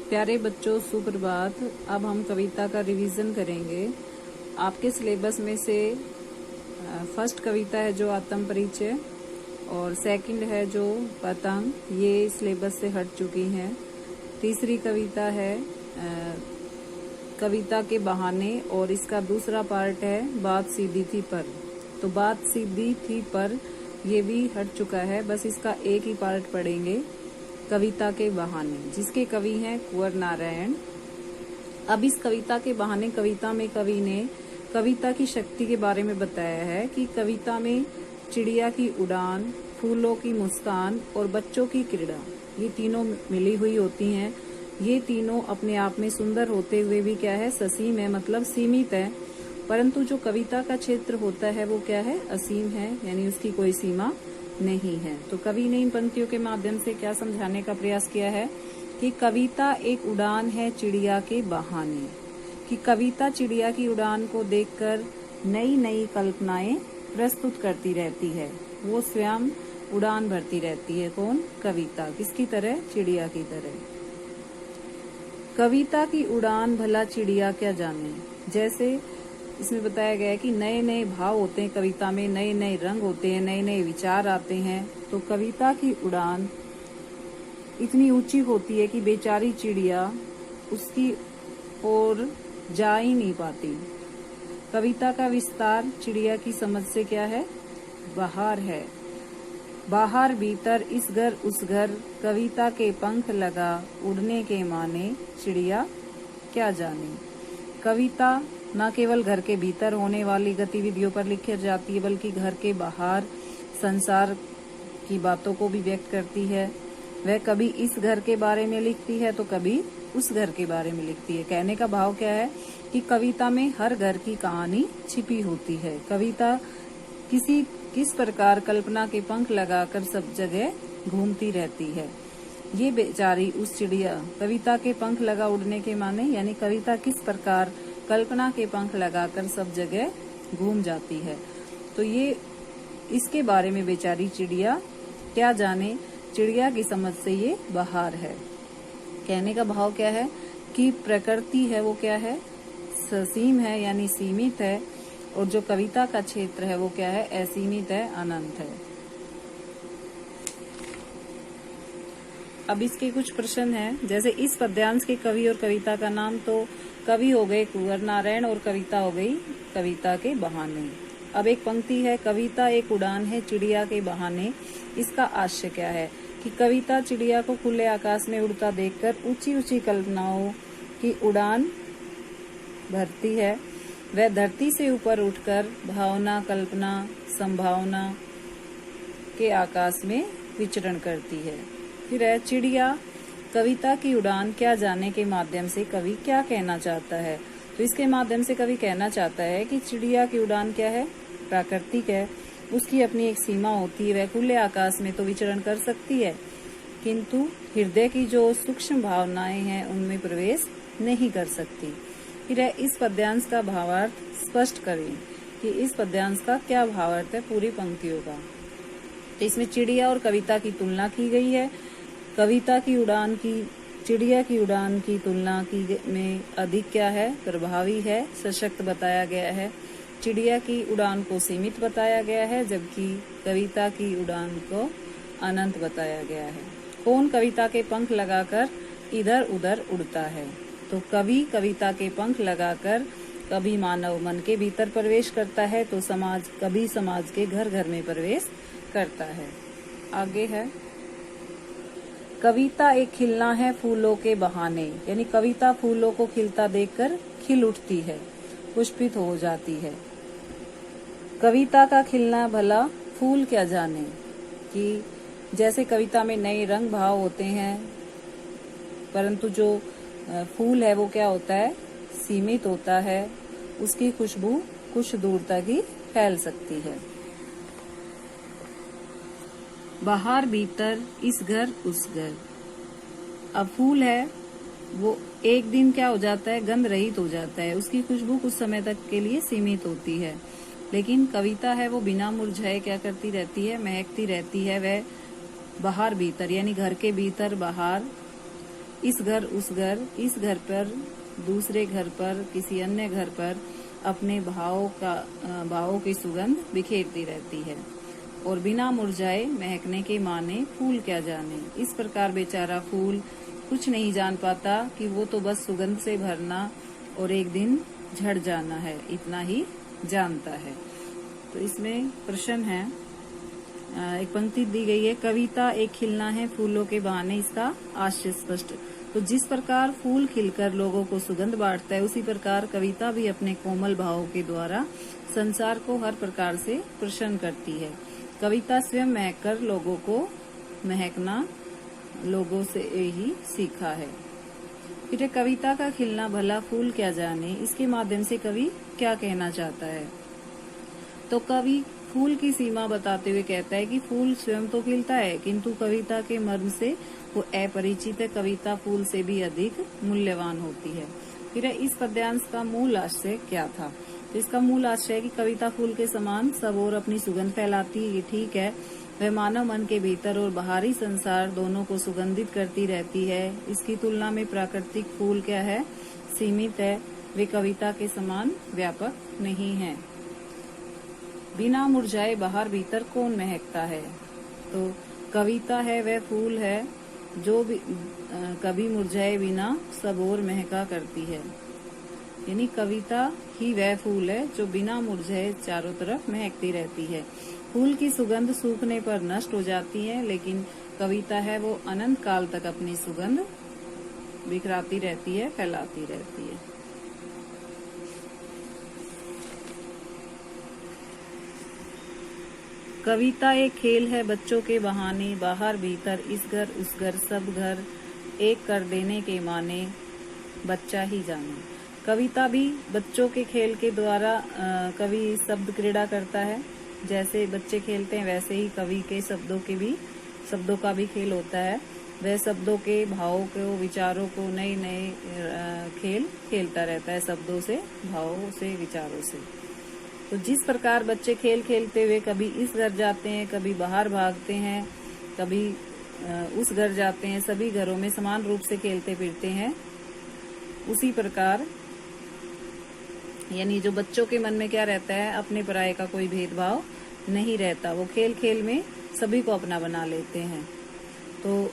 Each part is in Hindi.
प्यारे बच्चों, सुप्रभात। अब हम कविता का रिवीजन करेंगे। आपके सिलेबस में से फर्स्ट कविता है जो आत्म परिचय और सेकंड है जो पतंग, ये सिलेबस से हट चुकी हैं। तीसरी कविता है कविता के बहाने और इसका दूसरा पार्ट है बात सीधी थी पर। तो बात सीधी थी पर ये भी हट चुका है, बस इसका एक ही पार्ट पढ़ेंगे, कविता के बहाने, जिसके कवि हैं कुंवर नारायण। अब इस कविता के बहाने कविता में कवि ने कविता की शक्ति के बारे में बताया है कि कविता में चिड़िया की उड़ान, फूलों की मुस्कान और बच्चों की क्रीड़ा, ये तीनों मिली हुई होती हैं। ये तीनों अपने आप में सुंदर होते हुए भी क्या है, ससीम है, मतलब सीमित है। परंतु जो कविता का क्षेत्र होता है वो क्या है, असीम है, यानी उसकी कोई सीमा नहीं है। तो कवि ने इन पंक्तियों के माध्यम से क्या समझाने का प्रयास किया है कि कविता एक उड़ान है चिड़िया के बहाने, कि कविता चिड़िया की उड़ान को देखकर नई नई कल्पनाएं प्रस्तुत करती रहती है। वो स्वयं उड़ान भरती रहती है। कौन? कविता। किसकी तरह? चिड़िया की तरह। कविता की उड़ान भला चिड़िया क्या जाने, जैसे इसमें बताया गया है कि नए नए भाव होते हैं कविता में, नए नए रंग होते हैं, नए नए विचार आते हैं। तो कविता की उड़ान इतनी ऊंची होती है कि बेचारी चिड़िया उसकी ओर जा ही नहीं पाती। कविता का विस्तार चिड़िया की समझ से क्या है, बाहर है। बाहर भीतर इस घर उस घर, कविता के पंख लगा उड़ने के माने, चिड़िया क्या जाने। कविता न केवल घर के भीतर होने वाली गतिविधियों पर लिखी जाती है, बल्कि घर के बाहर संसार की बातों को भी व्यक्त करती है। वह कभी इस घर के बारे में लिखती है तो कभी उस घर के बारे में लिखती है। कहने का भाव क्या है कि कविता में हर घर की कहानी छिपी होती है। कविता किस प्रकार कल्पना के पंख लगाकर सब जगह घूमती रहती है। ये बेचारी उस चिड़िया, कविता के पंख लगा उड़ने के माने, यानी कविता किस प्रकार कल्पना के पंख लगाकर सब जगह घूम जाती है। तो ये इसके बारे में बेचारी चिड़िया क्या जाने, चिड़िया की समझ से ये बाहर है। कहने का भाव क्या है कि प्रकृति है वो क्या है, ससीम है, यानी सीमित है, और जो कविता का क्षेत्र है वो क्या है, असीमित है, अनंत है। अब इसके कुछ प्रश्न हैं, जैसे इस पद्यांश के कवि और कविता का नाम, तो कवि हो गए कुंवर नारायण और कविता हो गई कविता के बहाने। अब एक पंक्ति है, कविता एक उड़ान है चिड़िया के बहाने। इसका आशय क्या है कि कविता चिड़िया को खुले आकाश में उड़ता देखकर ऊंची ऊंची कल्पनाओं की उड़ान भरती है। वह धरती से ऊपर उठकर भावना, कल्पना, संभावना के आकाश में विचरण करती है। फिर है चिड़िया कविता की उड़ान क्या जाने के माध्यम से कवि क्या कहना चाहता है। तो इसके माध्यम से कवि कहना चाहता है कि चिड़िया की उड़ान क्या है, प्राकृतिक है, उसकी अपनी एक सीमा होती है। वह खुले आकाश में तो विचरण कर सकती है, किंतु हृदय की जो सूक्ष्म भावनाएं हैं उनमें प्रवेश नहीं कर सकती। फिर है इस पद्यांश का भावार्थ स्पष्ट करें, कि इस पद्यांश का क्या भावार्थ है पूरी पंक्तियों का। तो इसमें चिड़िया और कविता की तुलना की गई है। कविता की उड़ान की चिड़िया की उड़ान की तुलना की में अधिक क्या है, प्रभावी है, सशक्त बताया गया है। चिड़िया की उड़ान को सीमित बताया गया है, जबकि कविता की उड़ान को अनंत बताया गया है। कौन कविता के पंख लगाकर इधर उधर उड़ता है? तो कवि कविता के पंख लगाकर कभी मानव मन के भीतर प्रवेश करता है, तो कभी समाज के घर घर में प्रवेश करता है। आगे है, कविता एक खिलना है फूलों के बहाने, यानी कविता फूलों को खिलता देखकर खिल उठती है, पुष्पित हो जाती है। कविता का खिलना भला फूल क्या जाने, कि जैसे कविता में नए रंग भाव होते हैं, परंतु जो फूल है वो क्या होता है, सीमित होता है, उसकी खुशबू कुछ दूर तक ही फैल सकती है। बाहर भीतर इस घर उस घर। अब फूल है वो एक दिन क्या हो जाता है, गंध रहित हो जाता है, उसकी खुशबू कुछ समय तक के लिए सीमित होती है। लेकिन कविता है वो बिना मुरझाए क्या करती रहती है, महकती रहती है। वह बाहर भीतर, यानी घर के भीतर बाहर इस घर उस घर, इस घर पर, दूसरे घर पर, किसी अन्य घर पर अपने भावों की सुगंध बिखेरती रहती है और बिना मुरझाए महकने के माने फूल क्या जाने। इस प्रकार बेचारा फूल कुछ नहीं जान पाता कि वो तो बस सुगंध से भरना और एक दिन झड़ जाना है, इतना ही जानता है। तो इसमें प्रश्न है, एक पंक्ति दी गई है, कविता एक खिलना है फूलों के बहाने, इसका आशय स्पष्ट। तो जिस प्रकार फूल खिलकर लोगों को सुगंध बांटता है, उसी प्रकार कविता भी अपने कोमल भावों के द्वारा संसार को हर प्रकार से प्रसन्न करती है। कविता स्वयं महककर लोगों को महकना लोगों से ही सीखा है। फिर कविता का खिलना भला फूल क्या जाने, इसके माध्यम से कवि क्या कहना चाहता है। तो कवि फूल की सीमा बताते हुए कहता है कि फूल स्वयं तो खिलता है, किंतु कविता के मर्म से वो अपरिचित है। कविता फूल से भी अधिक मूल्यवान होती है। फिर इस पद्यांश का मूल आशय क्या था। तो इसका मूल आशय है कि कविता फूल के समान सब और अपनी सुगंध फैलाती है, ये ठीक है। वह मानव मन के भीतर और बाहरी संसार दोनों को सुगंधित करती रहती है। इसकी तुलना में प्राकृतिक फूल क्या है, सीमित है, वे कविता के समान व्यापक नहीं है। बिना मुरझाए बाहर भीतर कौन महकता है। तो कविता है वह फूल है जो भी कभी मुरझाए बिना सब और महका करती है। यानी कविता ही वह फूल है जो बिना मुरझाए चारों तरफ महकती रहती है। फूल की सुगंध सूखने पर नष्ट हो जाती है, लेकिन कविता है वो अनंत काल तक अपनी सुगंध बिखराती रहती है, फैलाती रहती है। कविता एक खेल है बच्चों के बहाने, बाहर भीतर, इस घर उस घर, सब घर एक कर देने के माने बच्चा ही जाने। कविता भी बच्चों के खेल के द्वारा कवि शब्द क्रीड़ा करता है। जैसे बच्चे खेलते हैं वैसे ही कवि के शब्दों का भी खेल होता है। वह शब्दों के भावों को, विचारों को नए नए खेल खेलता रहता है, शब्दों से, भावों से, विचारों से। तो जिस प्रकार बच्चे खेल खेलते हुए कभी इस घर जाते हैं, कभी बाहर भागते हैं, कभी उस घर जाते हैं, सभी घरों में समान रूप से खेलते फिरते हैं, उसी प्रकार यानी जो बच्चों के मन में क्या रहता है, अपने पराये का कोई भेदभाव नहीं रहता। वो खेल खेल में सभी को अपना बना लेते हैं। तो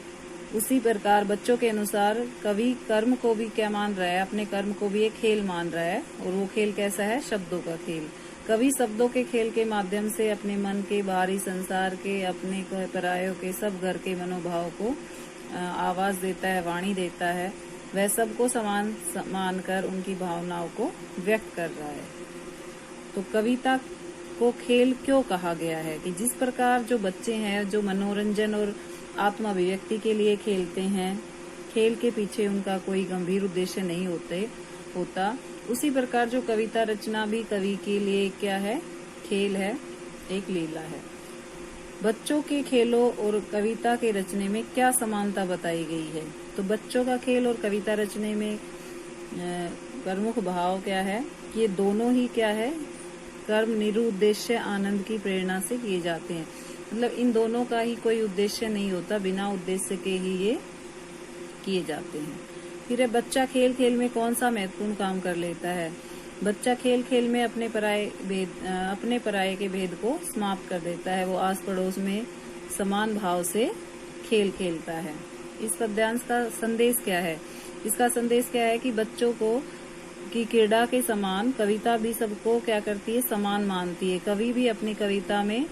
उसी प्रकार बच्चों के अनुसार कवि कर्म को भी क्या मान रहा है, अपने कर्म को भी एक खेल मान रहा है। और वो खेल कैसा है, शब्दों का खेल। कवि शब्दों के खेल के माध्यम से अपने मन के, बाहरी संसार के, अपने परायों के, सब घर के मनोभाव को आवाज देता है, वाणी देता है। वह सबको समान मानकर उनकी भावनाओं को व्यक्त कर रहा है। तो कविता को खेल क्यों कहा गया है कि जिस प्रकार जो बच्चे हैं जो मनोरंजन और आत्म अभिव्यक्ति के लिए खेलते हैं, खेल के पीछे उनका कोई गंभीर उद्देश्य नहीं होता, उसी प्रकार जो कविता रचना भी कवि के लिए क्या है, खेल है, एक लीला है। बच्चों के खेलों और कविता के रचने में क्या समानता बताई गई है। तो बच्चों का खेल और कविता रचने में प्रमुख भाव क्या है, ये दोनों ही क्या है, कर्म निरुद्देश्य आनंद की प्रेरणा से किए जाते हैं। मतलब इन दोनों का ही कोई उद्देश्य नहीं होता, बिना उद्देश्य के ही ये किए जाते हैं। फिर बच्चा खेल खेल में कौन सा महत्वपूर्ण काम कर लेता है। बच्चा खेल खेल में अपने पराये के भेद को समाप्त कर देता है। वो आस पड़ोस में समान भाव से खेल खेलता है। इस पद्यांश का संदेश क्या है। इसका संदेश क्या है कि बच्चों को की क्रीड़ा के समान कविता भी सबको क्या करती है, समान मानती है। कवि भी अपनी कविता में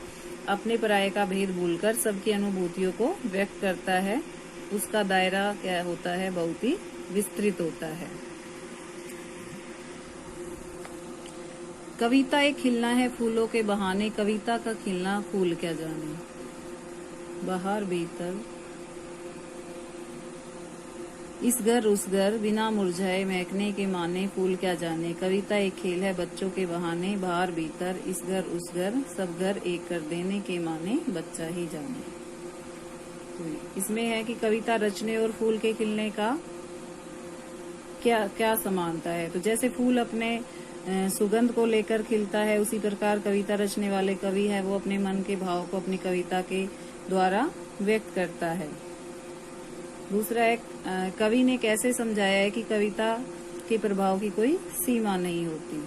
अपने पराये का भेद भूलकर सबकी अनुभूतियों को व्यक्त करता है। उसका दायरा क्या होता है, बहुत ही विस्तृत होता है। कविता एक खिलना है फूलों के बहाने, कविता का खिलना फूल क्या जाने। बाहर भीतर, इस घर उस घर, बिना मुरझाए महकने के माने फूल क्या जाने। कविता एक खेल है बच्चों के बहाने, बाहर भीतर, इस घर उस घर, सब घर एक कर देने के माने बच्चा ही जाने। तो इसमें है कि कविता रचने और फूल के खिलने का क्या क्या समानता है। तो जैसे फूल अपने सुगंध को लेकर खिलता है, उसी प्रकार कविता रचने वाले कवि है वो अपने मन के भाव को अपनी कविता के द्वारा व्यक्त करता है। दूसरा है कवि ने कैसे समझाया है कि कविता के प्रभाव की कोई सीमा नहीं होती।